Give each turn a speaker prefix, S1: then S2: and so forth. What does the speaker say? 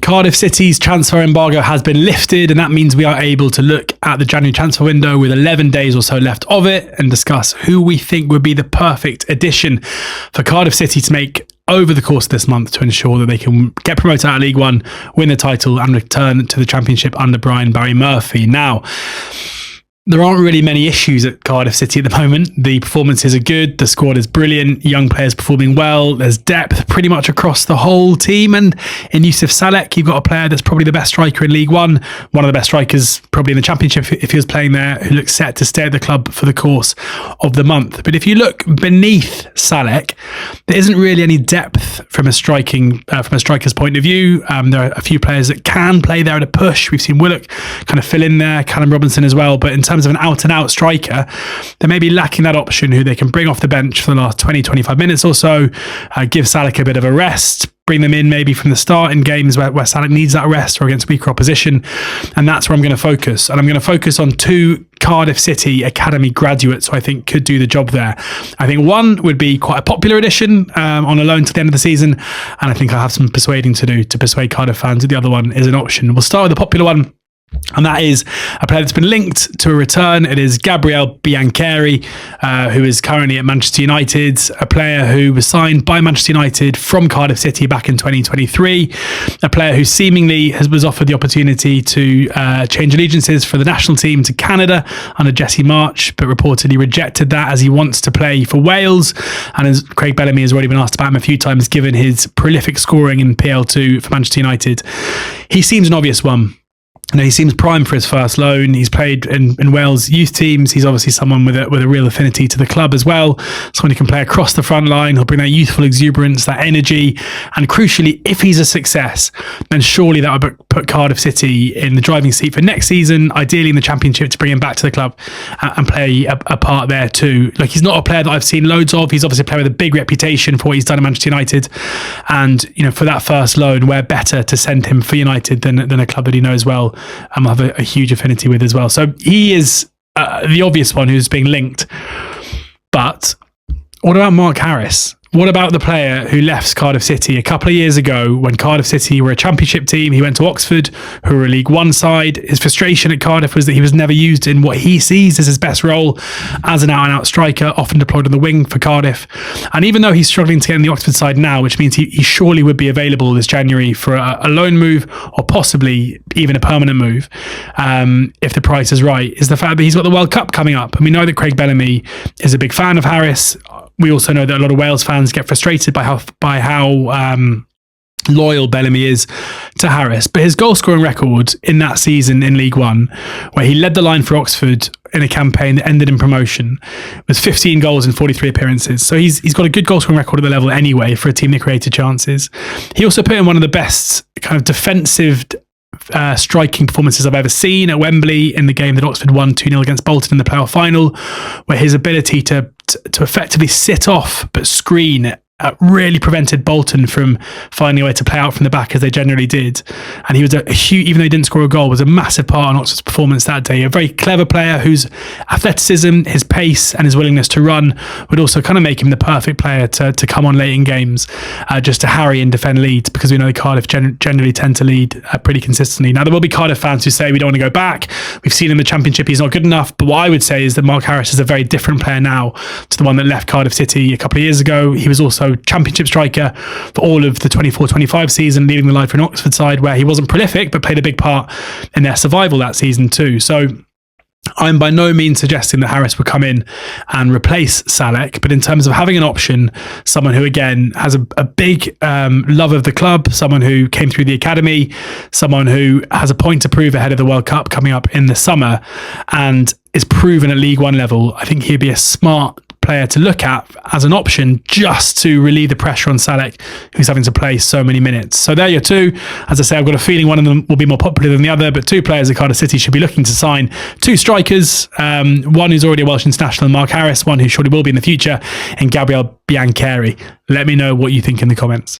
S1: Cardiff City's transfer embargo has been lifted, and that means we are able to look at the January transfer window with 11 days or so left of it and discuss who we think would be the perfect addition for Cardiff City to make over the course of this month to ensure that they can get promoted out of League One, win the title and return to the Championship under Brian Barry Murphy. Now, there aren't really many issues at Cardiff City at the moment. The performances are good. The squad is brilliant. Young players performing well. There's depth pretty much across the whole team. And in Yousef Salech, you've got a player that's probably the best striker in League One, one of the best strikers probably in the Championship if he was playing there, who looks set to stay at the club for the course of the month. But if you look beneath Salech, there isn't really any depth from a striker's point of view. There are a few players that can play there at a push. We've seen Willock kind of fill in there, Callum Robinson as well. But in terms of an out-and-out striker, they may be lacking that option who they can bring off the bench for the last 20-25 minutes or so, give Salech a bit of a rest, bring them in maybe from the start in games where Salech needs that rest or against weaker opposition. And that's where I'm going to focus. And I'm going to focus on two Cardiff City Academy graduates who I think could do the job there. I think one would be quite a popular addition on a loan to the end of the season. And I think I have some persuading to do to persuade Cardiff fans that the other one is an option. We'll start with the popular one. And that is a player that's been linked to a return. It is Gabriele Biancheri, who is currently at Manchester United, a player who was signed by Manchester United from Cardiff City back in 2023, a player who seemingly was offered the opportunity to change allegiances for the national team to Canada under Jesse March, but reportedly rejected that as he wants to play for Wales. And as Craig Bellamy has already been asked about him a few times, given his prolific scoring in PL2 for Manchester United, he seems an obvious one. You know, he seems prime for his first loan. He's played in Wales youth teams. He's obviously someone with a real affinity to the club as well. Someone who can play across the front line. He'll bring that youthful exuberance, that energy. And crucially, if he's a success, then surely that would put Cardiff City in the driving seat for next season, ideally in the Championship, to bring him back to the club and play a part there too. Like, he's not a player that I've seen loads of. He's obviously a player with a big reputation for what he's done at Manchester United. And, you know, for that first loan, where better to send him for United than a club that he knows well and will have a huge affinity with as well. So he is the obvious one who's being linked. But what about Mark Harris? What about the player who left Cardiff City a couple of years ago when Cardiff City were a Championship team? He went to Oxford, who were a League One side. His frustration at Cardiff was that he was never used in what he sees as his best role as an out-and-out striker, often deployed on the wing for Cardiff. And even though he's struggling to get in the Oxford side now, which means he surely would be available this January for a loan move or possibly even a permanent move, if the price is right, is the fact that he's got the World Cup coming up. And we know that Craig Bellamy is a big fan of Harris. We also know that a lot of Wales fans get frustrated by how loyal Bellamy is to Harris. But his goal scoring record in that season in League One, where he led the line for Oxford in a campaign that ended in promotion, was 15 goals in 43 appearances. So he's got a good goal scoring record at the level anyway for a team that created chances. He also put in one of the best kind of defensive striking performances I've ever seen at Wembley in the game that Oxford won 2-0 against Bolton in the playoff final, where his ability to effectively sit off but screen really prevented Bolton from finding a way to play out from the back as they generally did. And he was a huge, even though he didn't score a goal, was a massive part in Oxford's performance that day. A very clever player whose athleticism, his pace and his willingness to run would also kind of make him the perfect player to come on late in games, just to harry and defend leads, because we know Cardiff generally tend to lead pretty consistently. Now, there will be Cardiff fans who say we don't want to go back. We've seen in the Championship he's not good enough. But what I would say is that Mark Harris is a very different player now to the one that left Cardiff City a couple of years ago. He was also Championship striker for all of the 24-25 season, leading the line for an Oxford side where he wasn't prolific but played a big part in their survival that season too. So I'm by no means suggesting that Harris would come in and replace Salech, but in terms of having an option, someone who again has a big love of the club, someone who came through the academy, someone who has a point to prove ahead of the World Cup coming up in the summer and is proven at League One level, I think he'd be a smart player to look at as an option just to relieve the pressure on Salech, who's having to play so many minutes. So there are your two. As I say, I've got a feeling one of them will be more popular than the other, but two players at Cardiff City should be looking to sign. Two strikers, one who's already a Welsh international, Mark Harris, one who surely will be in the future, and Gabriele Biancheri. Let me know what you think in the comments.